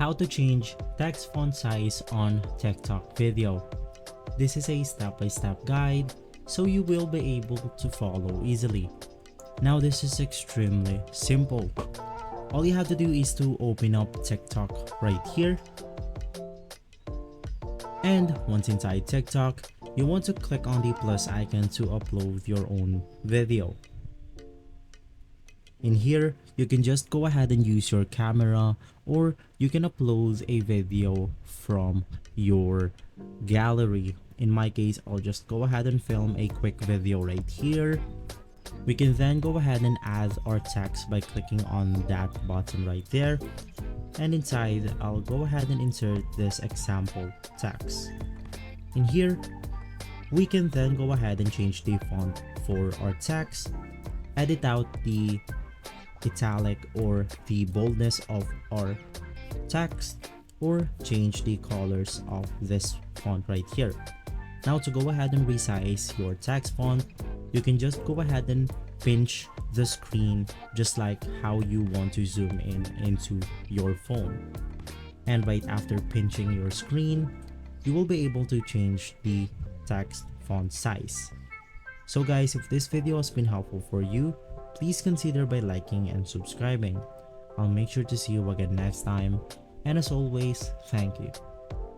How to change text font size on TikTok video. This is a step-by-step guide so you will be able to follow easily. Now this is extremely simple. All you have to do is to open up TikTok right here. And once inside TikTok, you want to click on the plus icon to upload your own video. In here, you can just go ahead and use your camera, or you can upload a video from your gallery. In my case, I'll just go ahead and film a quick video right here. We can then go ahead and add our text by clicking on that button right there. And inside, I'll go ahead and insert this example text. In here, we can then go ahead and change the font for our text, edit out the italic or the boldness of our text, or change the colors of this font right here. Now to go ahead and resize your text font, you can just go ahead and pinch the screen just like how you want to zoom in into your phone. And right after pinching your screen, you will be able to change the text font size. So guys, if this video has been helpful for you, please consider by liking and subscribing. I'll make sure to see you again next time, and as always, thank you.